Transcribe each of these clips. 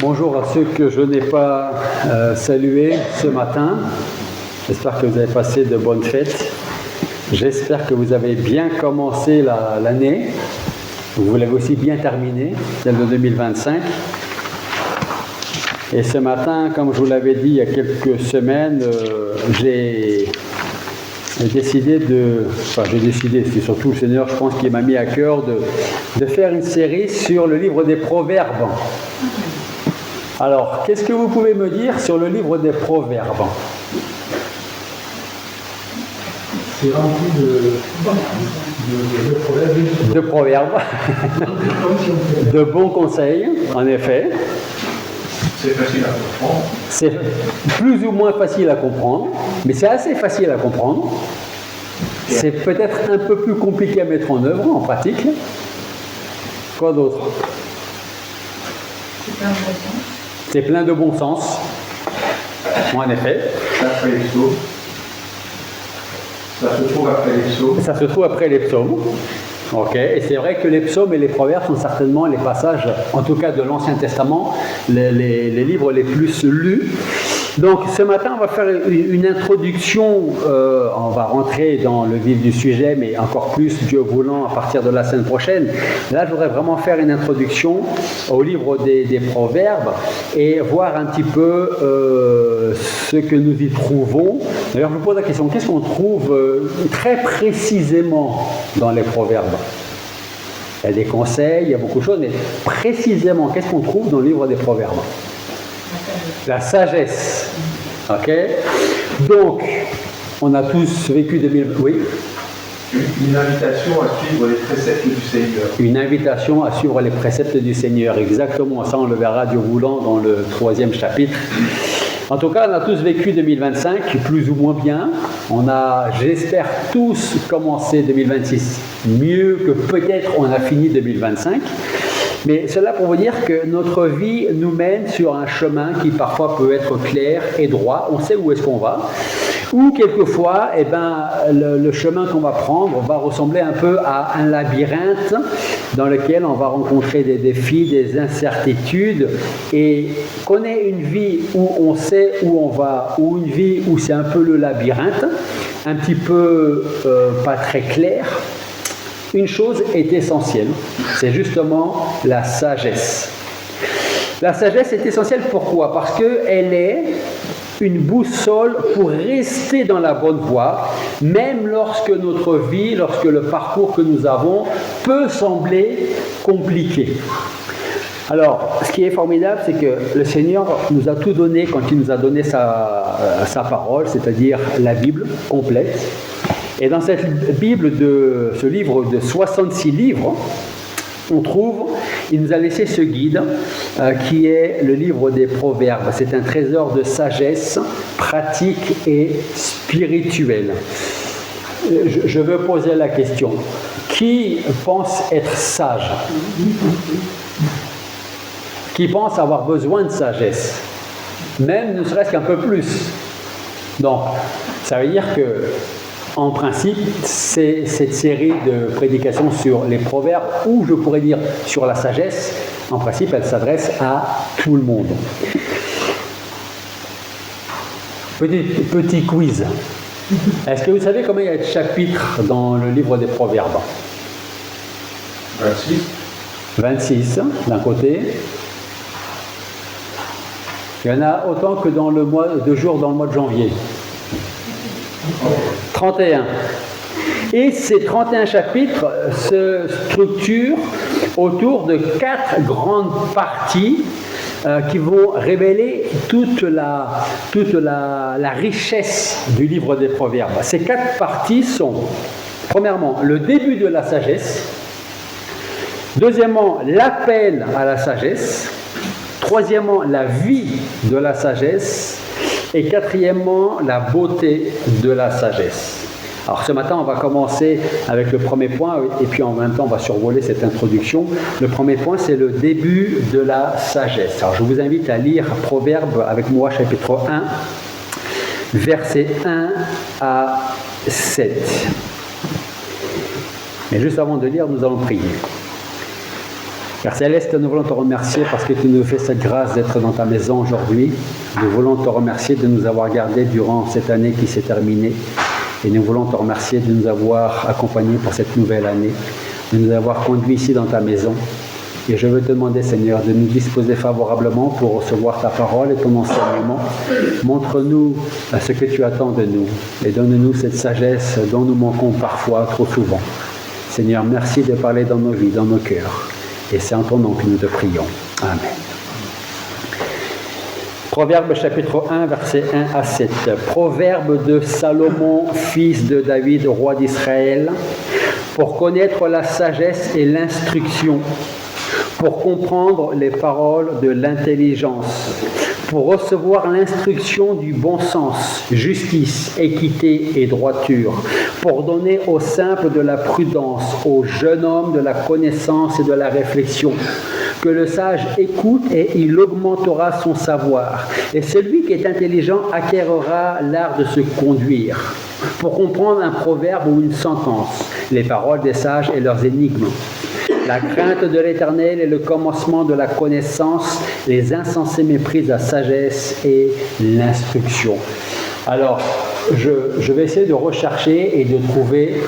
Bonjour à ceux que je n'ai pas salués ce matin. J'espère que vous avez passé de bonnes fêtes. J'espère que vous avez bien commencé l'année. Vous l'avez aussi bien terminée, celle de 2025. Et ce matin, comme je vous l'avais dit il y a quelques semaines, j'ai décidé, c'est surtout le Seigneur, je pense, qui m'a mis à cœur de faire une série sur le livre des Proverbes. Alors, qu'est-ce que vous pouvez me dire sur le livre des Proverbes? C'est rempli de proverbes, de bons conseils, en effet. C'est facile à comprendre. C'est plus ou moins facile à comprendre, mais c'est assez facile à comprendre. C'est peut-être un peu plus compliqué à mettre en œuvre, en pratique. Quoi d'autre? C'est plein de bon sens. En effet. Après les psaumes. Ça se trouve après les psaumes. Ça se trouve après les psaumes. Ok. Et c'est vrai que les psaumes et les proverbes sont certainement les passages, en tout cas de l'Ancien Testament, les livres les plus lus. Donc ce matin, on va faire une introduction, on va rentrer dans le vif du sujet, mais encore plus, Dieu voulant, à partir de la semaine prochaine. Là, je voudrais vraiment faire une introduction au livre des Proverbes et voir un petit peu ce que nous y trouvons. D'ailleurs, je vous pose la question, qu'est-ce qu'on trouve très précisément dans les Proverbes? Il y a des conseils, il y a beaucoup de choses, mais précisément, qu'est-ce qu'on trouve dans le livre des Proverbes? La sagesse. Ok. Donc, on a tous vécu 2000. Oui. Une invitation à suivre les préceptes du Seigneur. Une invitation à suivre les préceptes du Seigneur. Exactement. Ça, on le verra, Dieu voulant, dans le 3e chapitre. En tout cas, on a tous vécu 2025, plus ou moins bien. On a, j'espère, tous commencé 2026 mieux que peut-être on a fini 2025. Mais cela pour vous dire que notre vie nous mène sur un chemin qui parfois peut être clair et droit. On sait où est-ce qu'on va. Ou quelquefois, le chemin qu'on va prendre va ressembler un peu à un labyrinthe dans lequel on va rencontrer des défis, des incertitudes. Et qu'on ait une vie où on sait où on va, ou une vie où c'est un peu le labyrinthe, un petit peu pas très clair, une chose est essentielle, c'est justement la sagesse. La sagesse est essentielle, pourquoi? Parce qu'elle est une boussole pour rester dans la bonne voie, même lorsque notre vie, lorsque le parcours que nous avons peut sembler compliqué. Alors, ce qui est formidable, c'est que le Seigneur nous a tout donné quand il nous a donné sa parole, c'est-à-dire la Bible complète. Et dans cette Bible, ce livre de 66 livres, on trouve, il nous a laissé ce guide qui est le livre des Proverbes. C'est un trésor de sagesse pratique et spirituelle. Je veux poser la question. Qui pense être sage? Qui pense avoir besoin de sagesse? Même ne serait-ce qu'un peu plus. Donc, ça veut dire que en principe, c'est cette série de prédications sur les proverbes, ou je pourrais dire sur la sagesse, en principe, elle s'adresse à tout le monde. Petit quiz. Est-ce que vous savez combien il y a de chapitres dans le livre des proverbes? 26. 26, d'un côté. Il y en a autant que dans le mois de jours dans le mois de janvier. 31. Et ces 31 chapitres se structurent autour de 4 grandes parties qui vont révéler toute la richesse du livre des Proverbes. Ces 4 parties sont, premièrement, le début de la sagesse, deuxièmement, l'appel à la sagesse, troisièmement, la vie de la sagesse, et quatrièmement, la beauté de la sagesse. Alors ce matin, on va commencer avec le premier point, et puis en même temps, on va survoler cette introduction. Le premier point, c'est le début de la sagesse. Alors je vous invite à lire Proverbes avec moi, chapitre 1, versets 1 à 7. Mais juste avant de lire, nous allons prier. Père Céleste, nous voulons te remercier parce que tu nous fais cette grâce d'être dans ta maison aujourd'hui. Nous voulons te remercier de nous avoir gardés durant cette année qui s'est terminée. Et nous voulons te remercier de nous avoir accompagnés pour cette nouvelle année, de nous avoir conduits ici dans ta maison. Et je veux te demander, Seigneur, de nous disposer favorablement pour recevoir ta parole et ton enseignement. Montre-nous ce que tu attends de nous et donne-nous cette sagesse dont nous manquons parfois trop souvent. Seigneur, merci de parler dans nos vies, dans nos cœurs. Et c'est en ton nom que nous te prions. Amen. Proverbe chapitre 1, versets 1 à 7. Proverbe de Salomon, fils de David, roi d'Israël, pour connaître la sagesse et l'instruction, pour comprendre les paroles de l'intelligence, pour recevoir l'instruction du bon sens, justice, équité et droiture, pour donner aux simples de la prudence, aux jeunes hommes de la connaissance et de la réflexion. Que le sage écoute et il augmentera son savoir. Et celui qui est intelligent acquérera l'art de se conduire, pour comprendre un proverbe ou une sentence, les paroles des sages et leurs énigmes. La crainte de l'Éternel est le commencement de la connaissance, les insensés méprisent la sagesse et l'instruction. Alors, je vais essayer de rechercher et de trouver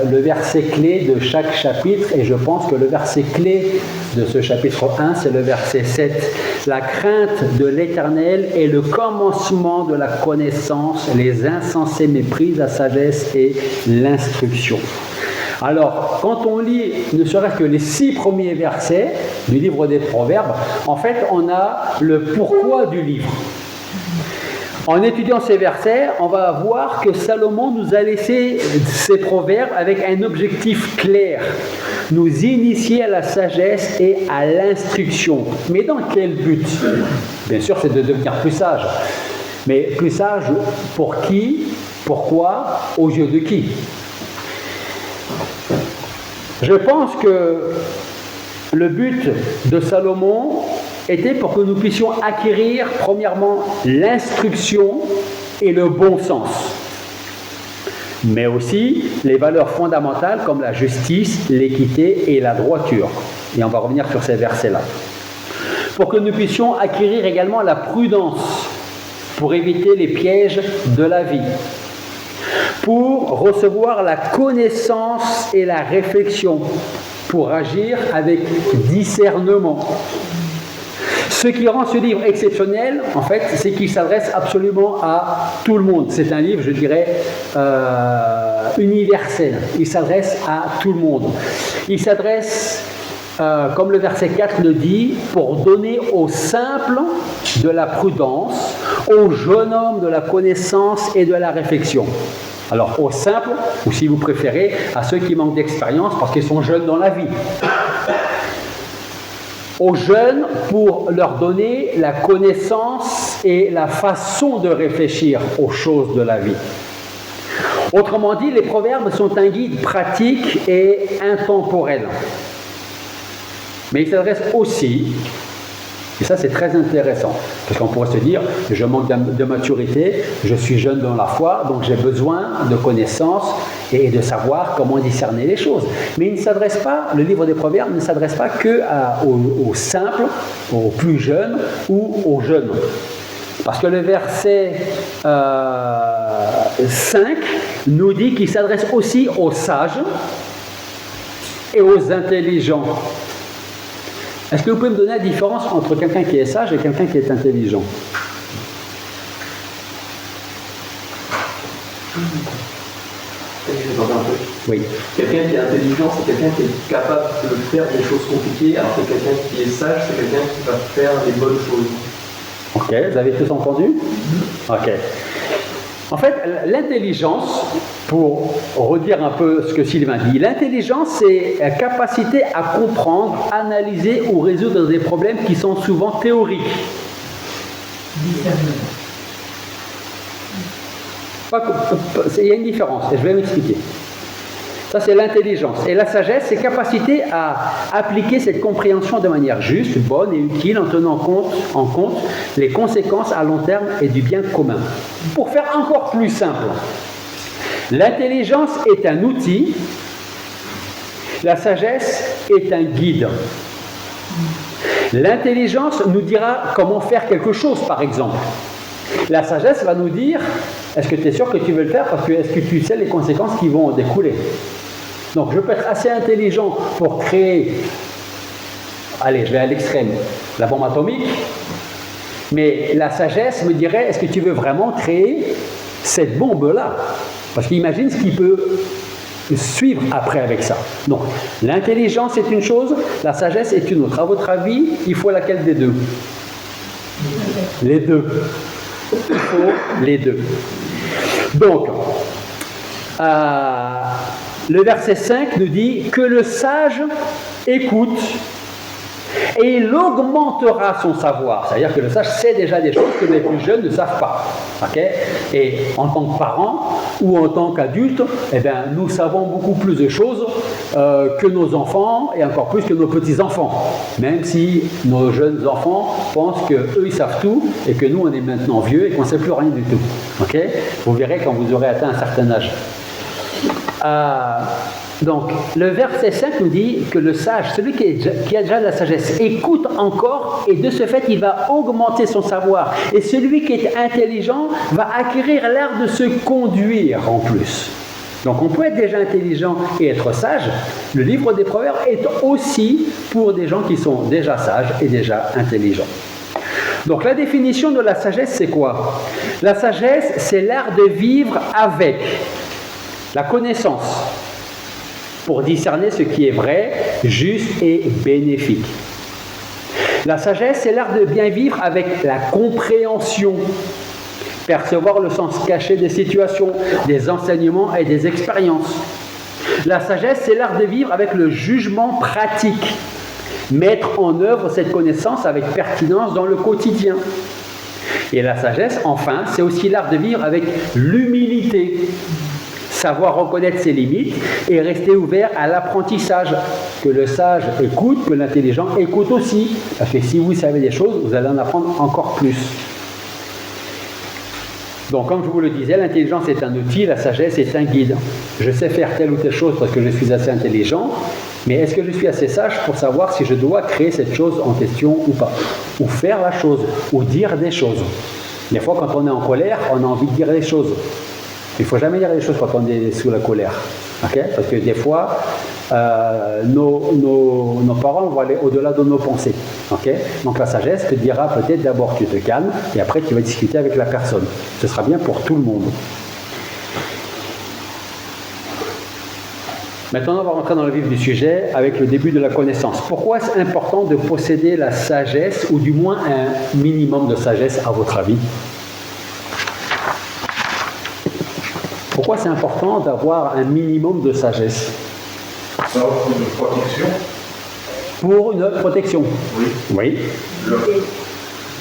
le verset clé de chaque chapitre, et je pense que le verset clé de ce chapitre 1, c'est le verset 7. La crainte de l'Éternel est le commencement de la connaissance, les insensés méprisent la sagesse et l'instruction. Alors, quand on lit ne serait-ce que les 6 premiers versets du livre des Proverbes, en fait, on a le pourquoi du livre. En étudiant ces versets, on va voir que Salomon nous a laissé ces proverbes avec un objectif clair, nous initier à la sagesse et à l'instruction. Mais dans quel but? Bien sûr, c'est de devenir plus sage. Mais plus sage pour qui? Pourquoi? Aux yeux de qui? Je pense que le but de Salomon était pour que nous puissions acquérir, premièrement, l'instruction et le bon sens, mais aussi les valeurs fondamentales comme la justice, l'équité et la droiture. Et on va revenir sur ces versets-là. Pour que nous puissions acquérir également la prudence, pour éviter les pièges de la vie, pour recevoir la connaissance et la réflexion, pour agir avec discernement. Ce qui rend ce livre exceptionnel, en fait, c'est qu'il s'adresse absolument à tout le monde. C'est un livre, je dirais, universel. Il s'adresse à tout le monde. Il s'adresse, comme le verset 4 le dit, pour donner aux simples de la prudence, aux jeunes hommes de la connaissance et de la réflexion. Alors, aux simples, ou si vous préférez, à ceux qui manquent d'expérience parce qu'ils sont jeunes dans la vie. Aux jeunes pour leur donner la connaissance et la façon de réfléchir aux choses de la vie. Autrement dit, les proverbes sont un guide pratique et intemporel. Mais ils s'adressent aussi, et ça c'est très intéressant, parce qu'on pourrait se dire, je manque de maturité, je suis jeune dans la foi, donc j'ai besoin de connaissances et de savoir comment discerner les choses. Mais il ne s'adresse pas, le livre des Proverbes ne s'adresse pas que aux simples, aux plus jeunes ou aux jeunes. Parce que le verset 5 nous dit qu'il s'adresse aussi aux sages et aux intelligents. Est-ce que vous pouvez me donner la différence entre quelqu'un qui est sage et quelqu'un qui est intelligent? Oui. Quelqu'un qui est intelligent, c'est quelqu'un qui est capable de faire des choses compliquées, alors que quelqu'un qui est sage, c'est quelqu'un qui va faire les bonnes choses. Ok, vous avez tous entendu? Ok. En fait, l'intelligence, pour redire un peu ce que Sylvain dit, l'intelligence, c'est la capacité à comprendre, analyser ou résoudre des problèmes qui sont souvent théoriques. Il y a une différence, et je vais m'expliquer. Ça, c'est l'intelligence. Et la sagesse, c'est capacité à appliquer cette compréhension de manière juste, bonne et utile en tenant en compte les conséquences à long terme et du bien commun. Pour faire encore plus simple, l'intelligence est un outil, la sagesse est un guide. L'intelligence nous dira comment faire quelque chose, par exemple. La sagesse va nous dire, est-ce que tu es sûr que tu veux le faire parce que est-ce que tu sais les conséquences qui vont en découler? Donc je peux être assez intelligent pour créer, allez, je vais à l'extrême, la bombe atomique, mais la sagesse me dirait, est-ce que tu veux vraiment créer cette bombe-là? Parce qu'imagine ce qui peut suivre après avec ça. Donc l'intelligence est une chose, la sagesse est une autre. À votre avis, il faut laquelle des deux? Les deux. Il faut les deux. Donc, le verset 5 nous dit que le sage écoute et il augmentera son savoir. C'est-à-dire que le sage sait déjà des choses que les plus jeunes ne savent pas. Okay? Et en tant que parents ou en tant qu'adultes, eh bien, nous savons beaucoup plus de choses que nos enfants et encore plus que nos petits-enfants. Même si nos jeunes enfants pensent qu'eux, ils savent tout et que nous, on est maintenant vieux et qu'on ne sait plus rien du tout. Okay? Vous verrez quand vous aurez atteint un certain âge. Donc, le verset 5 nous dit que le sage, celui qui a déjà de la sagesse, écoute encore et de ce fait, il va augmenter son savoir. Et celui qui est intelligent va acquérir l'art de se conduire en plus. Donc, on peut être déjà intelligent et être sage. Le livre des Proverbes est aussi pour des gens qui sont déjà sages et déjà intelligents. Donc, la définition de la sagesse, c'est quoi? La sagesse, c'est l'art de vivre avec la connaissance, pour discerner ce qui est vrai, juste et bénéfique. La sagesse, c'est l'art de bien vivre avec la compréhension, percevoir le sens caché des situations, des enseignements et des expériences. La sagesse, c'est l'art de vivre avec le jugement pratique, mettre en œuvre cette connaissance avec pertinence dans le quotidien. Et la sagesse, enfin, c'est aussi l'art de vivre avec l'humilité, savoir reconnaître ses limites et rester ouvert à l'apprentissage. Que le sage écoute, que l'intelligent écoute aussi. Parce que si vous savez des choses, vous allez en apprendre encore plus. Donc, comme je vous le disais, l'intelligence est un outil, la sagesse est un guide. Je sais faire telle ou telle chose parce que je suis assez intelligent, mais est-ce que je suis assez sage pour savoir si je dois créer cette chose en question ou pas? Ou faire la chose, ou dire des choses. Des fois, quand on est en colère, on a envie de dire des choses. Il ne faut jamais dire les choses quand on est sous la colère. Okay? Parce que des fois, nos paroles vont aller au-delà de nos pensées. Okay? Donc la sagesse te dira peut-être d'abord tu te calmes et après tu vas discuter avec la personne. Ce sera bien pour tout le monde. Maintenant, on va rentrer dans le vif du sujet avec le début de la connaissance. Pourquoi est-ce important de posséder la sagesse, ou du moins un minimum de sagesse à votre avis? Pourquoi c'est important d'avoir un minimum de sagesse? Ça offre une protection. Pour une protection? Oui. Oui.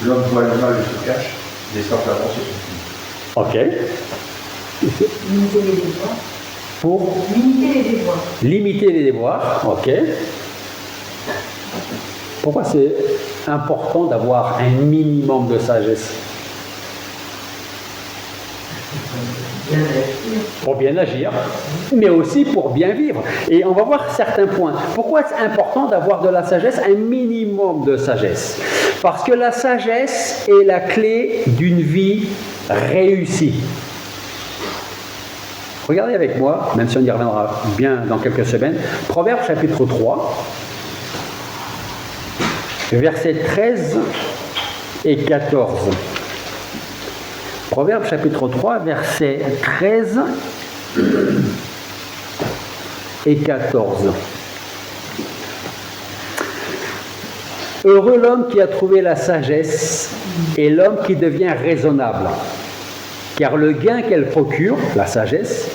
L'homme voit le mal et se cache, les simplement c'est son Ok. Limiter les déboires. Pour limiter les déboires. Limiter les déboires, ok. Pourquoi c'est important d'avoir un minimum de sagesse? Pour bien agir, mais aussi pour bien vivre. Et on va voir certains points. Pourquoi c'est important d'avoir de la sagesse, un minimum de sagesse? Parce que la sagesse est la clé d'une vie réussie. Regardez avec moi, même si on y reviendra bien dans quelques semaines, Proverbes chapitre 3, versets 13 et 14. Proverbes chapitre 3, versets 13 et 14. Heureux l'homme qui a trouvé la sagesse et l'homme qui devient raisonnable, car le gain qu'elle procure, la sagesse,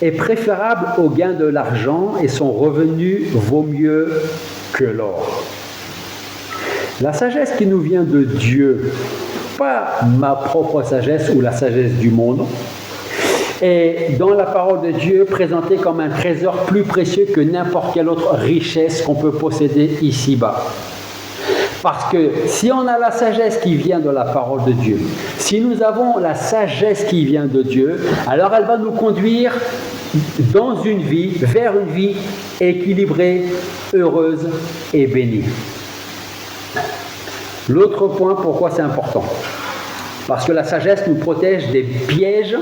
est préférable au gain de l'argent et son revenu vaut mieux que l'or. La sagesse qui nous vient de Dieu, pas ma propre sagesse ou la sagesse du monde, est dans la parole de Dieu présentée comme un trésor plus précieux que n'importe quelle autre richesse qu'on peut posséder ici-bas. Parce que si on a la sagesse qui vient de la parole de Dieu, si nous avons la sagesse qui vient de Dieu, alors elle va nous conduire dans une vie, vers une vie équilibrée, heureuse et bénie. L'autre point, pourquoi c'est important? Parce que la sagesse nous protège des pièges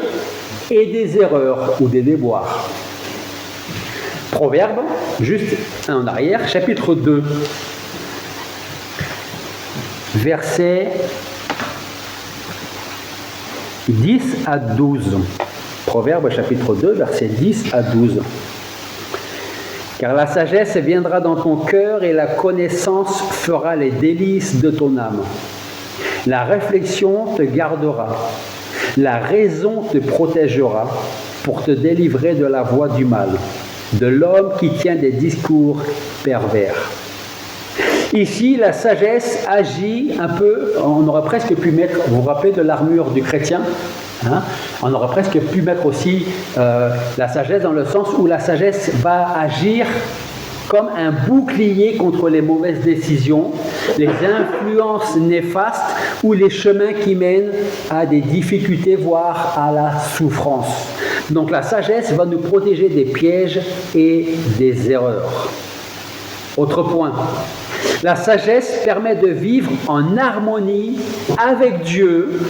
et des erreurs ou des déboires. Proverbe, juste un en arrière, chapitre 2, versets 10 à 12. Proverbe, chapitre 2, versets 10 à 12. Car la sagesse viendra dans ton cœur et la connaissance fera les délices de ton âme. La réflexion te gardera, la raison te protégera pour te délivrer de la voie du mal, de l'homme qui tient des discours pervers. Ici, la sagesse agit un peu, on aurait presque pu mettre, vous vous rappelez de l'armure du chrétien, hein? On aurait presque pu mettre aussi la sagesse dans le sens où la sagesse va agir comme un bouclier contre les mauvaises décisions, les influences néfastes ou les chemins qui mènent à des difficultés, voire à la souffrance. Donc la sagesse va nous protéger des pièges et des erreurs. Autre point, la sagesse permet de vivre en harmonie avec Dieu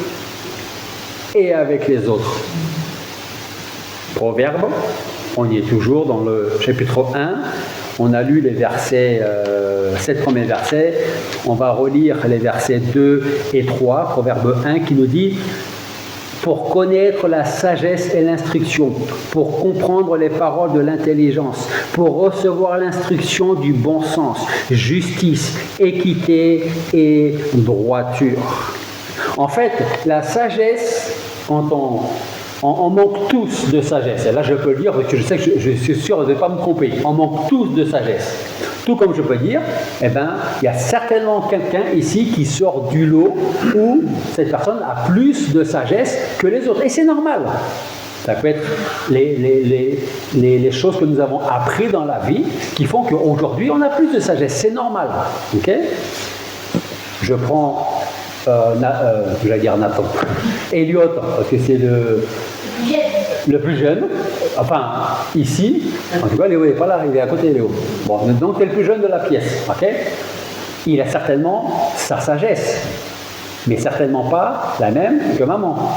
et avec les autres. Proverbe, on y est toujours dans le chapitre 1. On a lu les versets, 7 premiers versets. On va relire les versets 2 et 3, Proverbe 1, qui nous dit « Pour connaître la sagesse et l'instruction, pour comprendre les paroles de l'intelligence, pour recevoir l'instruction du bon sens, justice, équité et droiture. » En fait, la sagesse, on manque tous de sagesse. Et là, je peux le dire, parce que je sais que je suis sûr de ne pas me tromper. On manque tous de sagesse. Tout comme je peux dire, eh ben, il y a certainement quelqu'un ici qui sort du lot où cette personne a plus de sagesse que les autres. Et c'est normal. Ça peut être les choses que nous avons apprises dans la vie qui font qu'aujourd'hui, on a plus de sagesse. C'est normal. Ok ? Je prends... je vais dire Nathan. Elliot, parce que c'est le plus jeune. Enfin, ici, en tout cas, Léo n'est pas là, il est à côté, Léo. Bon, donc c'est le plus jeune de la pièce, ok? Il a certainement sa sagesse, mais certainement pas la même que maman.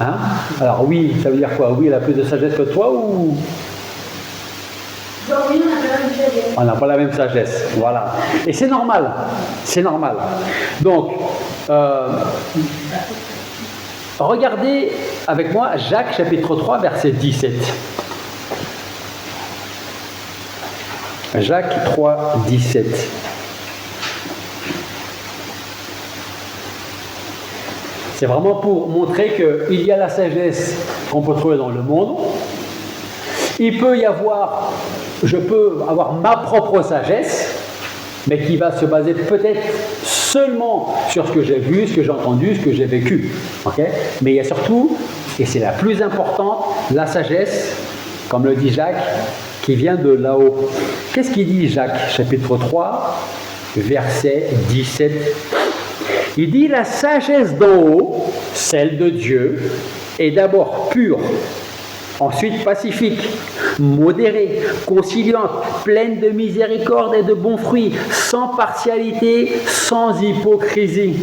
Hein? Alors oui, ça veut dire quoi? Oui, elle a plus de sagesse que toi ou... Oui, on n'a pas la même sagesse, voilà. Et c'est normal, c'est normal. Donc, regardez avec moi Jacques chapitre 3, verset 17. Jacques 3, 17. C'est vraiment pour montrer qu'il y a la sagesse qu'on peut trouver dans le monde. Il peut y avoir, je peux avoir ma propre sagesse, mais qui va se baser peut-être seulement sur ce que j'ai vu, ce que j'ai entendu, ce que j'ai vécu. Okay? Mais il y a surtout, et c'est la plus importante, la sagesse, comme le dit Jacques, qui vient de là-haut. Qu'est-ce qu'il dit Jacques, chapitre 3, verset 17? Il dit « La sagesse d'en haut, celle de Dieu, est d'abord pure, ensuite pacifique, modérée, conciliante, pleine de miséricorde et de bons fruits, sans partialité, sans hypocrisie. »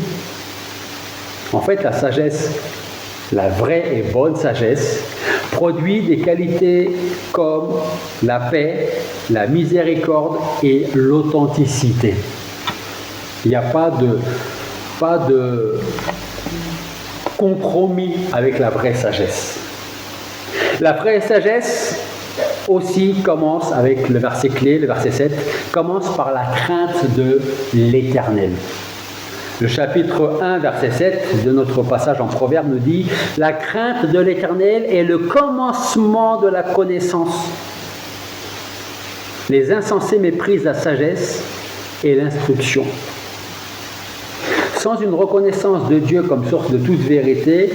En fait, la sagesse, la vraie et bonne sagesse, produit des qualités comme la paix, la miséricorde et l'authenticité. Il n'y a pas de compromis avec la vraie sagesse. La vraie sagesse aussi commence avec le verset clé, le verset 7, commence par la crainte de l'Éternel. Le chapitre 1, verset 7 de notre passage en Proverbe nous dit « La crainte de l'Éternel est le commencement de la connaissance. Les insensés méprisent la sagesse et l'instruction. » Sans une reconnaissance de Dieu comme source de toute vérité,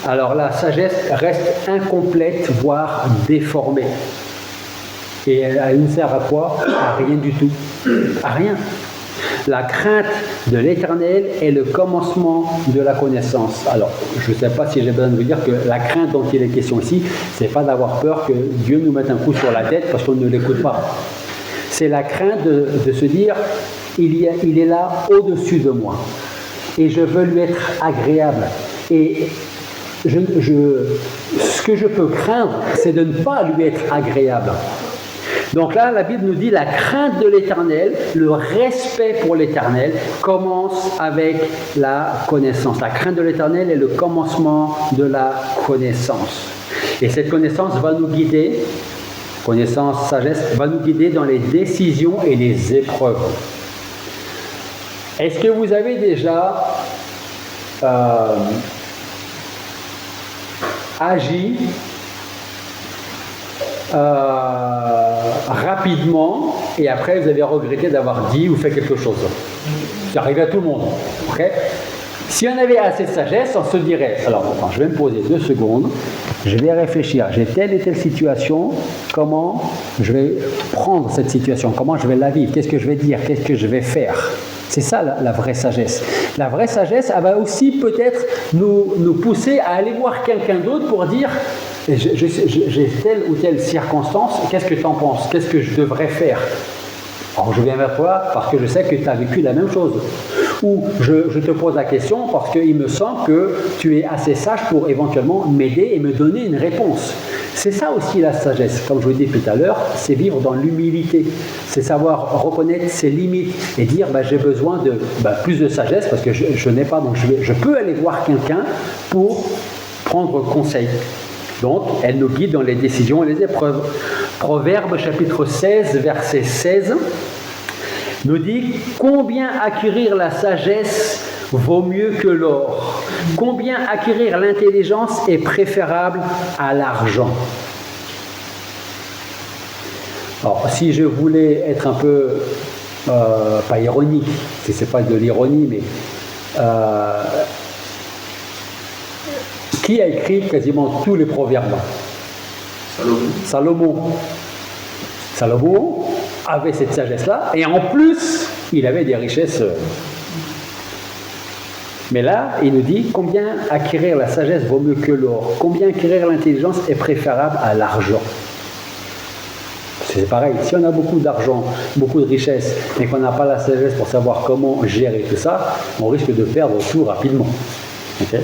alors la sagesse reste incomplète, voire déformée. Et elle ne sert à quoi? À rien du tout. À rien. La crainte de l'Éternel est le commencement de la connaissance. Alors, je ne sais pas si j'ai besoin de vous dire que la crainte dont il est question ici, ce n'est pas d'avoir peur que Dieu nous mette un coup sur la tête parce qu'on ne l'écoute pas. C'est la crainte de se dire, il est là au-dessus de moi. Et je veux lui être agréable. Et ce que je peux craindre, c'est de ne pas lui être agréable. Donc là, la Bible nous dit la crainte de l'Éternel, le respect pour l'Éternel commence avec la connaissance. La crainte de l'Éternel est le commencement de la connaissance. Et cette connaissance va nous guider, connaissance, sagesse, va nous guider dans les décisions et les épreuves. Est-ce que vous avez déjà agi rapidement et après vous avez regretté d'avoir dit ou fait quelque chose? Ça arrive à tout le monde. Okay? Si on avait assez de sagesse, on se dirait, alors attends, je vais me poser 2 secondes, je vais réfléchir, j'ai telle et telle situation, comment je vais prendre cette situation, comment je vais la vivre, qu'est-ce que je vais dire, qu'est-ce que je vais faire. C'est ça la vraie sagesse. La vraie sagesse, elle va aussi peut-être nous pousser à aller voir quelqu'un d'autre pour dire, j'ai telle ou telle circonstance, qu'est-ce que tu en penses, qu'est-ce que je devrais faire? Alors je viens vers toi parce que je sais que tu as vécu la même chose. Ou je te pose la question parce qu'il me semble que tu es assez sage pour éventuellement m'aider et me donner une réponse. C'est ça aussi la sagesse, comme je vous l'ai dit tout à l'heure, c'est vivre dans l'humilité. C'est savoir reconnaître ses limites et dire j'ai besoin de plus de sagesse parce que je n'ai pas, donc je peux aller voir quelqu'un pour prendre conseil. Donc, elle nous guide dans les décisions et les épreuves. Proverbe chapitre 16, verset 16, nous dit « Combien acquérir la sagesse vaut mieux que l'or? Combien acquérir l'intelligence est préférable à l'argent ?» Alors, si je voulais être un peu, pas ironique, si ce n'est pas de l'ironie, mais... qui a écrit quasiment tous les proverbes? Salomon avait cette sagesse-là, et en plus, il avait des richesses. Mais là, il nous dit combien acquérir la sagesse vaut mieux que l'or, combien acquérir l'intelligence est préférable à l'argent. C'est pareil, si on a beaucoup d'argent, beaucoup de richesses, mais qu'on n'a pas la sagesse pour savoir comment gérer tout ça, on risque de perdre tout rapidement. Okay?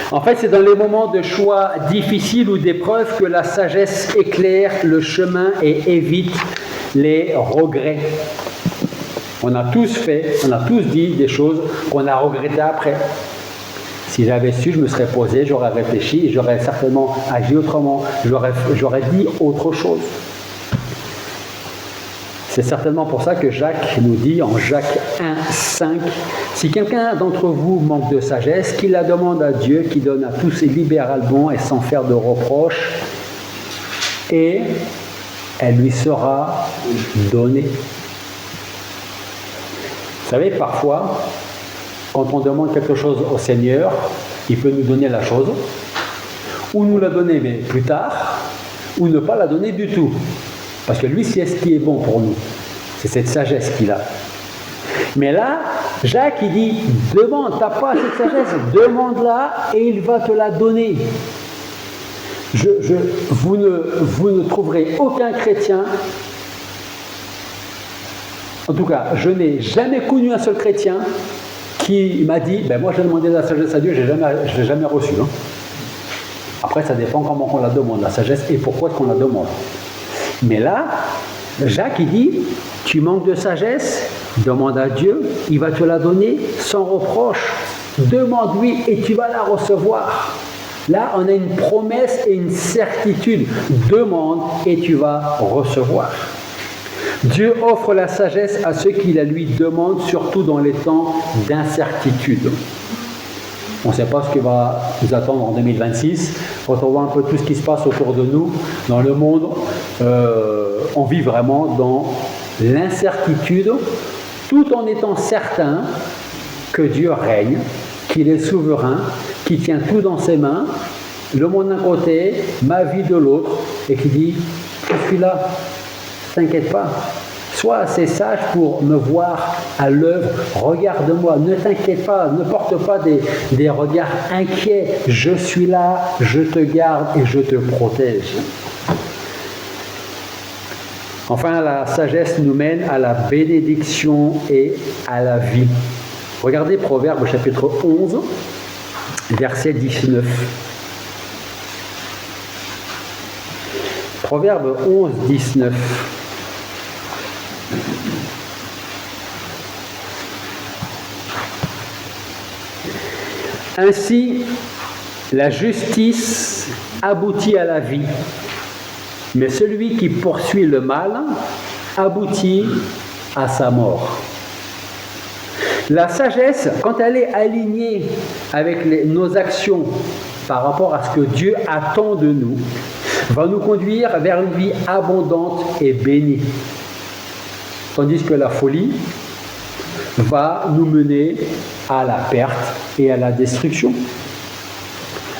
En fait, c'est dans les moments de choix difficiles ou d'épreuves que la sagesse éclaire le chemin et évite les regrets. On a tous dit des choses qu'on a regrettées après. Si j'avais su, je me serais posé, j'aurais réfléchi, j'aurais certainement agi autrement, j'aurais dit autre chose. C'est certainement pour ça que Jacques nous dit en Jacques 1, 5, « Si quelqu'un d'entre vous manque de sagesse, qu'il la demande à Dieu, qui donne à tous libéralement et sans faire de reproches, et elle lui sera donnée. » Vous savez, parfois, quand on demande quelque chose au Seigneur, il peut nous donner la chose, ou nous la donner mais plus tard, ou ne pas la donner du tout. Parce que lui, c'est ce qui est bon pour nous. C'est cette sagesse qu'il a. Mais là, Jacques, il dit, demande, tu n'as pas cette sagesse, demande-la et il va te la donner. Vous ne trouverez aucun chrétien, en tout cas, je n'ai jamais connu un seul chrétien qui m'a dit, moi j'ai demandé la sagesse à Dieu, je ne l'ai jamais reçue. Hein. Après, ça dépend comment on la demande, la sagesse, et pourquoi est-ce qu'on la demande. Mais là, Jacques, il dit, tu manques de sagesse, demande à Dieu, il va te la donner sans reproche. Demande-lui et tu vas la recevoir. Là, on a une promesse et une certitude. Demande et tu vas recevoir. Dieu offre la sagesse à ceux qui la lui demandent, surtout dans les temps d'incertitude. On ne sait pas ce qui va nous attendre en 2026. Quand on voit un peu tout ce qui se passe autour de nous, dans le monde, on vit vraiment dans l'incertitude, tout en étant certain que Dieu règne, qu'il est souverain, qu'il tient tout dans ses mains, le monde d'un côté, ma vie de l'autre, et qui dit, je suis là, t'inquiète pas. Sois assez sage pour me voir à l'œuvre. Regarde-moi, ne t'inquiète pas, ne porte pas des regards inquiets. Je suis là, je te garde et je te protège. Enfin, la sagesse nous mène à la bénédiction et à la vie. Regardez Proverbe chapitre 11, verset 19. Proverbe 11, 19. Ainsi, la justice aboutit à la vie, mais celui qui poursuit le mal aboutit à sa mort. La sagesse, quand elle est alignée avec nos actions par rapport à ce que Dieu attend de nous, va nous conduire vers une vie abondante et bénie. Tandis que la folie va nous mener à la perte et à la destruction.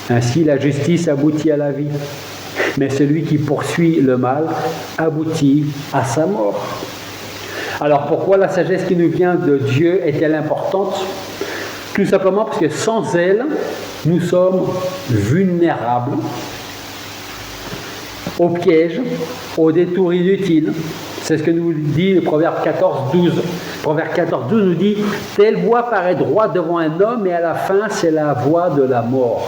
Ainsi, la justice aboutit à la vie, mais celui qui poursuit le mal aboutit à sa mort. Alors pourquoi la sagesse qui nous vient de Dieu est-elle importante? Tout simplement parce que sans elle, nous sommes vulnérables aux pièges, aux détours inutiles. C'est ce que nous dit le Proverbe 14, 12. Proverbe 14, 12 nous dit « Telle voie paraît droite devant un homme, et à la fin, c'est la voie de la mort. »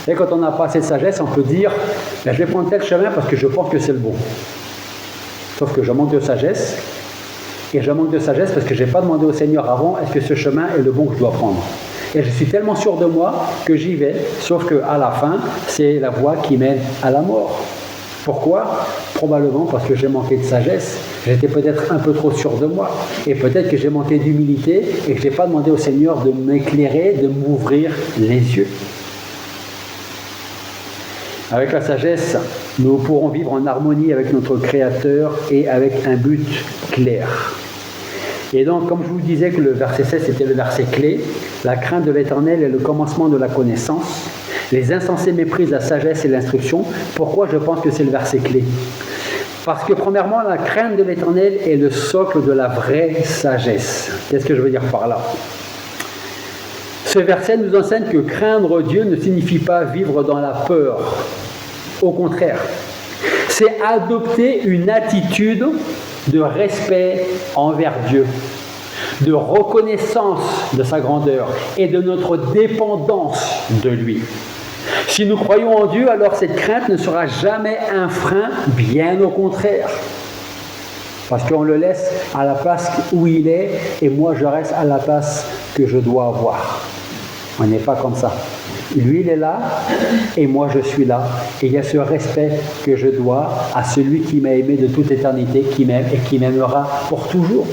Et quand on n'a pas assez de sagesse, on peut dire « Je vais prendre tel chemin parce que je pense que c'est le bon. » Sauf que je manque de sagesse, et je manque de sagesse parce que je n'ai pas demandé au Seigneur avant « Est-ce que ce chemin est le bon que je dois prendre ?» Et je suis tellement sûr de moi que j'y vais, sauf qu'à la fin, c'est la voie qui mène à la mort. Pourquoi? Probablement parce que j'ai manqué de sagesse, j'étais peut-être un peu trop sûr de moi, et peut-être que j'ai manqué d'humilité et que je n'ai pas demandé au Seigneur de m'éclairer, de m'ouvrir les yeux. Avec la sagesse, nous pourrons vivre en harmonie avec notre Créateur et avec un but clair. Et donc, comme je vous disais que le verset 16 était le verset clé, la crainte de l'Éternel est le commencement de la connaissance. Les insensés méprisent la sagesse et l'instruction. Pourquoi je pense que c'est le verset clé? Parce que premièrement, la crainte de l'Éternel est le socle de la vraie sagesse. Qu'est-ce que je veux dire par là? Ce verset nous enseigne que craindre Dieu ne signifie pas vivre dans la peur. Au contraire, c'est adopter une attitude de respect envers Dieu, de reconnaissance de sa grandeur et de notre dépendance de lui. Si nous croyons en Dieu, alors cette crainte ne sera jamais un frein, bien au contraire. Parce qu'on le laisse à la place où il est et moi je reste à la place que je dois avoir. On n'est pas comme ça. Lui, il est là et moi je suis là. Et il y a ce respect que je dois à celui qui m'a aimé de toute éternité, qui m'aime et qui m'aimera pour toujours.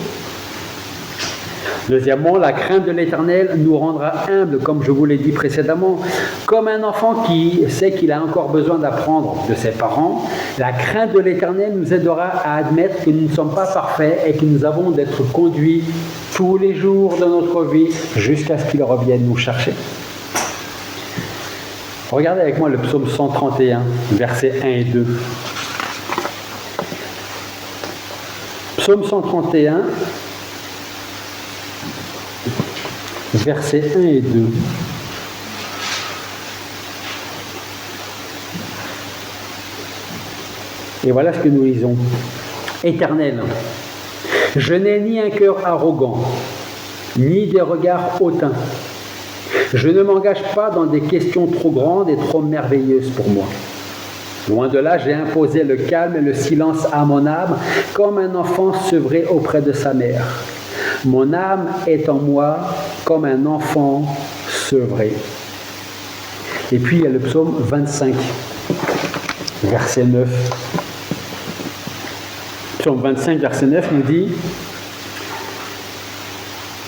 Deuxièmement, la crainte de l'Éternel nous rendra humbles, comme je vous l'ai dit précédemment. Comme un enfant qui sait qu'il a encore besoin d'apprendre de ses parents, la crainte de l'Éternel nous aidera à admettre que nous ne sommes pas parfaits et que nous avons d'être conduits tous les jours de notre vie jusqu'à ce qu'il revienne nous chercher. Regardez avec moi le psaume 131, versets 1 et 2. Psaume 131, versets 1 et 2. Et voilà ce que nous lisons. Éternel, je n'ai ni un cœur arrogant, ni des regards hautains. Je ne m'engage pas dans des questions trop grandes et trop merveilleuses pour moi. Loin de là, j'ai imposé le calme et le silence à mon âme, comme un enfant sevré auprès de sa mère. Mon âme est en moi comme un enfant sevré. Et puis il y a le psaume 25, verset 9. Psaume 25, verset 9 nous dit «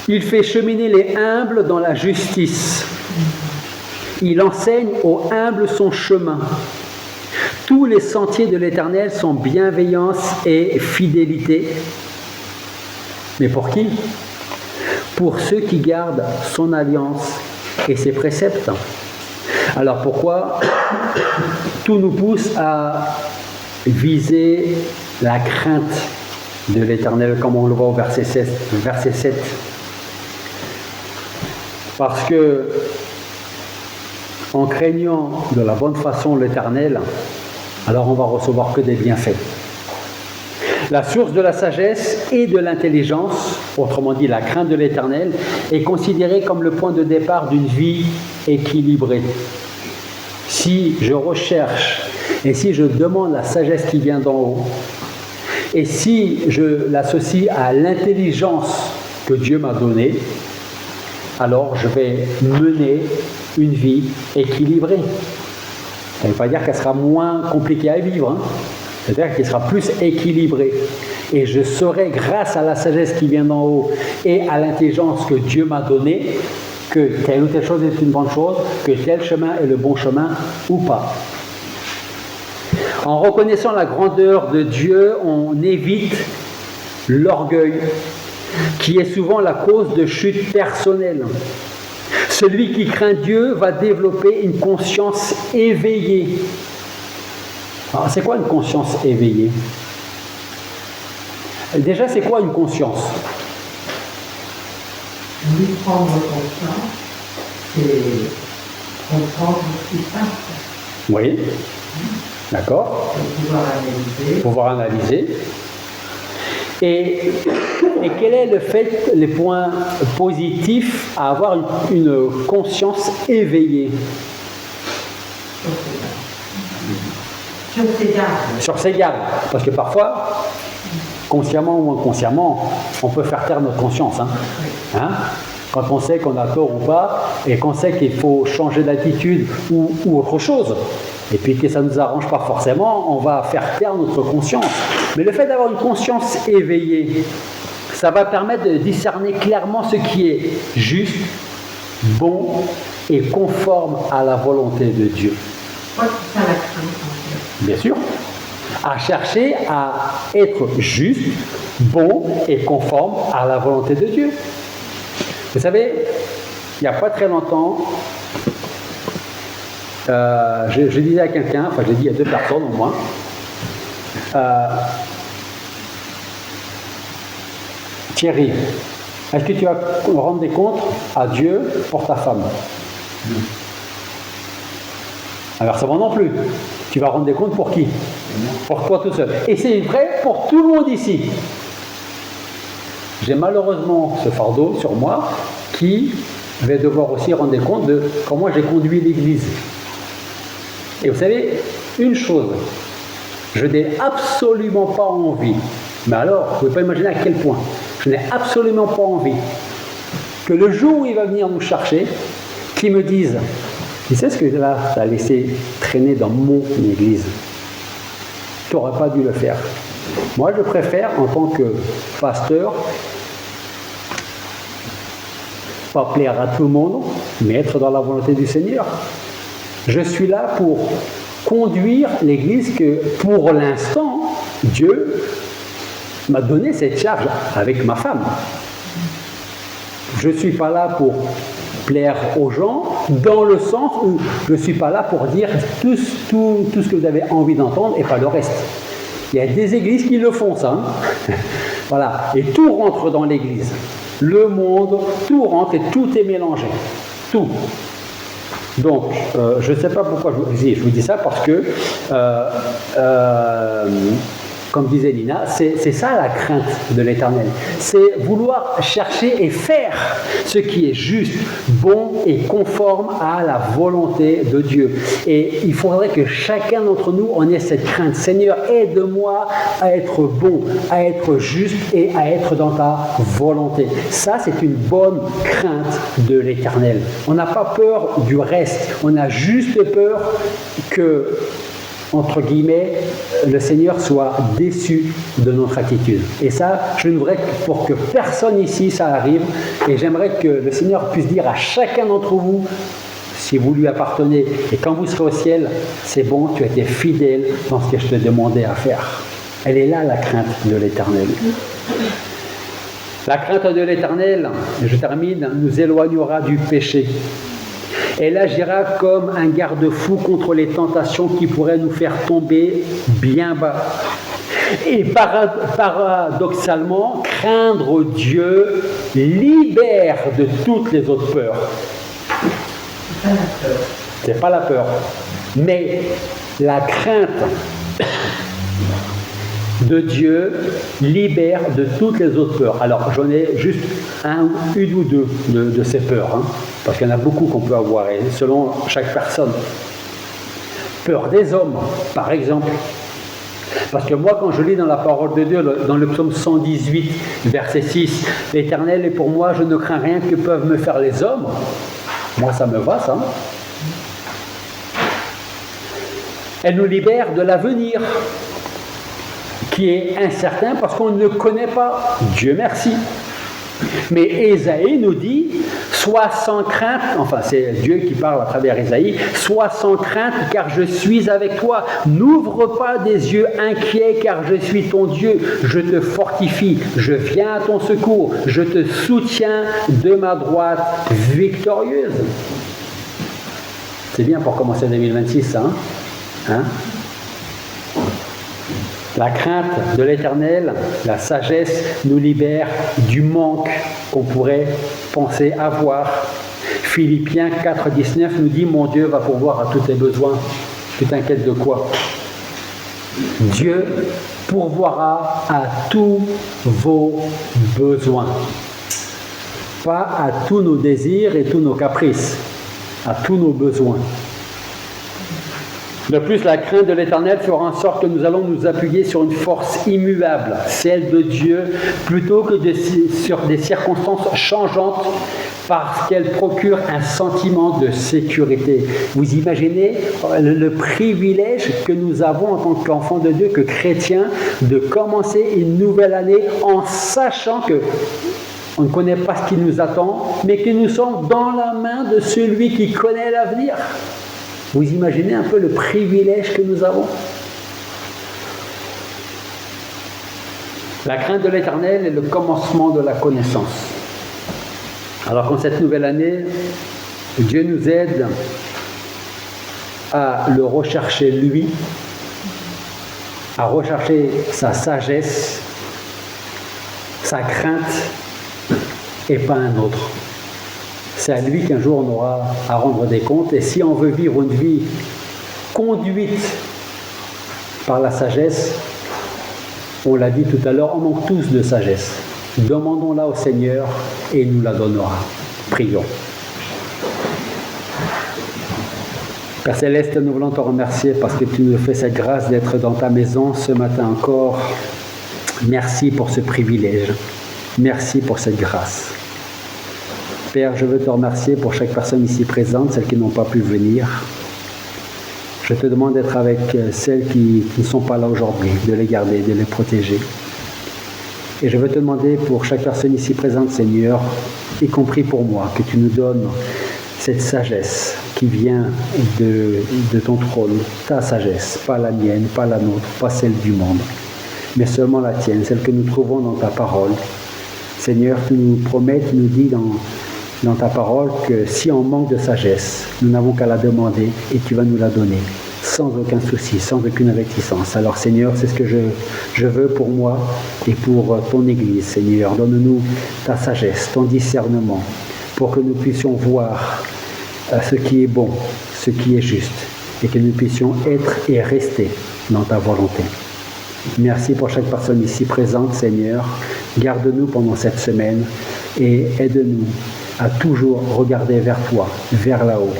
Il fait cheminer les humbles dans la justice. Il enseigne aux humbles son chemin. Tous les sentiers de l'Éternel sont bienveillance et fidélité. » Mais pour qui? Pour ceux qui gardent son alliance et ses préceptes. Alors pourquoi tout nous pousse à viser la crainte de l'Éternel, comme on le voit au verset 7. Parce que en craignant de la bonne façon l'Éternel, alors on va recevoir que des bienfaits. La source de la sagesse et de l'intelligence, autrement dit la crainte de l'Éternel, est considérée comme le point de départ d'une vie équilibrée. Si je recherche et si je demande la sagesse qui vient d'en haut, et si je l'associe à l'intelligence que Dieu m'a donnée, alors je vais mener une vie équilibrée. Ça ne veut pas dire qu'elle sera moins compliquée à vivre, hein. C'est-à-dire qu'elle sera plus équilibrée. Et je saurai, grâce à la sagesse qui vient d'en haut et à l'intelligence que Dieu m'a donnée, que telle ou telle chose est une bonne chose, que tel chemin est le bon chemin ou pas. En reconnaissant la grandeur de Dieu, on évite l'orgueil, qui est souvent la cause de chute personnelle. Celui qui craint Dieu va développer une conscience éveillée. Alors, c'est quoi une conscience éveillée? Déjà, c'est quoi une conscience? Lui prendre conscience, c'est comprendre ce qui se passe. Oui, d'accord. Pouvoir analyser. Et quel est le fait, les points positifs à avoir une conscience éveillée? Sur ses gardes. Parce que parfois, consciemment ou inconsciemment, on peut faire taire notre conscience. Hein? Quand on sait qu'on a tort ou pas, et qu'on sait qu'il faut changer d'attitude ou autre chose, et puis que ça ne nous arrange pas forcément, on va faire taire notre conscience. Mais le fait d'avoir une conscience éveillée, ça va permettre de discerner clairement ce qui est juste, bon et conforme à la volonté de Dieu. Bien sûr, à chercher à être juste, bon et conforme à la volonté de Dieu. Vous savez, il n'y a pas très longtemps, je disais à quelqu'un, enfin je l'ai dit à 2 personnes au moins, Thierry, est-ce que tu vas rendre des comptes à Dieu pour ta femme? Inversement non plus. Tu vas rendre des comptes pour qui? Pour toi tout seul. Et c'est vrai pour tout le monde ici. J'ai malheureusement ce fardeau sur moi qui va devoir aussi rendre des comptes de comment j'ai conduit l'Église. Et vous savez, une chose, je n'ai absolument pas envie, mais alors, vous ne pouvez pas imaginer à quel point, je n'ai absolument pas envie que le jour où il va venir nous chercher, qu'il me dise, tu sais ce que là, tu as laissé traîner dans mon Église? Tu n'aurais pas dû le faire. Moi, je préfère, en tant que pasteur, pas plaire à tout le monde, mais être dans la volonté du Seigneur. Je suis là pour conduire l'Église que, pour l'instant, Dieu m'a donné cette charge avec ma femme. Je ne suis pas là pour plaire aux gens, dans le sens où je ne suis pas là pour dire tout ce que vous avez envie d'entendre et pas le reste. Il y a des églises qui le font, ça. Hein. Voilà. Et tout rentre dans l'église. Le monde, tout rentre et tout est mélangé. Tout. Donc, je ne sais pas pourquoi je vous dis ça, parce que, comme disait Nina, c'est ça la crainte de l'Éternel. C'est vouloir chercher et faire ce qui est juste, bon et conforme à la volonté de Dieu. Et il faudrait que chacun d'entre nous en ait cette crainte. Seigneur, aide-moi à être bon, à être juste et à être dans ta volonté. Ça, c'est une bonne crainte de l'Éternel. On n'a pas peur du reste. On a juste peur que, entre guillemets, le Seigneur soit déçu de notre attitude. Et ça, je ne voudrais pour que personne ici ça arrive. Et j'aimerais que le Seigneur puisse dire à chacun d'entre vous, si vous lui appartenez, et quand vous serez au ciel, c'est bon, tu as été fidèle dans ce que je te demandais à faire. Elle est là, la crainte de l'Éternel. La crainte de l'Éternel, je termine, nous éloignera du péché. Elle agira comme un garde-fou contre les tentations qui pourraient nous faire tomber bien bas. Et paradoxalement, craindre Dieu libère de toutes les autres peurs. C'est pas la peur. Mais la crainte de Dieu libère de toutes les autres peurs. Alors, j'en ai juste une ou deux de ces peurs, hein, parce qu'il y en a beaucoup qu'on peut avoir, et selon chaque personne. Peur des hommes, par exemple. Parce que moi, quand je lis dans la parole de Dieu, dans le psaume 118, verset 6, « L'Éternel est pour moi, je ne crains rien que peuvent me faire les hommes », moi, ça me va, ça. Elle nous libère de l'avenir, qui est incertain parce qu'on ne le connaît pas. Dieu merci. Mais Ésaïe nous dit, sois sans crainte, enfin c'est Dieu qui parle à travers Ésaïe, sois sans crainte car je suis avec toi. N'ouvre pas des yeux inquiets car je suis ton Dieu. Je te fortifie, je viens à ton secours, je te soutiens de ma droite victorieuse. C'est bien pour commencer 2026, ça, hein? La crainte de l'Éternel, la sagesse nous libère du manque qu'on pourrait penser avoir. Philippiens 4,19 nous dit « Mon Dieu va pourvoir à tous tes besoins. » Tu t'inquiètes de quoi? Dieu pourvoira à tous vos besoins. Pas à tous nos désirs et tous nos caprices, à tous nos besoins. De plus, la crainte de l'Éternel fera en sorte que nous allons nous appuyer sur une force immuable, celle de Dieu, plutôt que sur des circonstances changeantes, parce qu'elle procure un sentiment de sécurité. Vous imaginez le privilège que nous avons en tant qu'enfants de Dieu, que chrétiens, de commencer une nouvelle année en sachant que on ne connaît pas ce qui nous attend, mais que nous sommes dans la main de celui qui connaît l'avenir. Vous imaginez un peu le privilège que nous avons? La crainte de l'Éternel est le commencement de la connaissance. Alors qu'en cette nouvelle année, Dieu nous aide à le rechercher lui, à rechercher sa sagesse, sa crainte, et pas un autre. C'est à lui qu'un jour on aura à rendre des comptes. Et si on veut vivre une vie conduite par la sagesse, on l'a dit tout à l'heure, on manque tous de sagesse. Demandons-la au Seigneur et il nous la donnera. Prions. Père Céleste, nous voulons te remercier parce que tu nous fais cette grâce d'être dans ta maison ce matin encore. Merci pour ce privilège. Merci pour cette grâce. Père, je veux te remercier pour chaque personne ici présente, celles qui n'ont pas pu venir. Je te demande d'être avec celles qui ne sont pas là aujourd'hui, de les garder, de les protéger. Et je veux te demander pour chaque personne ici présente, Seigneur, y compris pour moi, que tu nous donnes cette sagesse qui vient de ton trône, ta sagesse, pas la mienne, pas la nôtre, pas celle du monde, mais seulement la tienne, celle que nous trouvons dans ta parole. Seigneur, tu nous promets, tu nous dis dans ta parole que si on manque de sagesse, nous n'avons qu'à la demander et tu vas nous la donner, sans aucun souci, sans aucune réticence. Alors Seigneur, c'est ce que je veux pour moi et pour ton Église, Seigneur. Donne-nous ta sagesse, ton discernement, pour que nous puissions voir ce qui est bon, ce qui est juste, et que nous puissions être et rester dans ta volonté. Merci pour chaque personne ici présente, Seigneur. Garde-nous pendant cette semaine et aide-nous à toujours regarder vers toi, vers là-haut,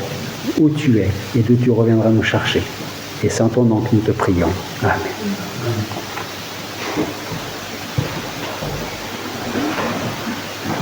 où tu es et d'où tu reviendras nous chercher. Et c'est en ton nom que nous te prions. Amen.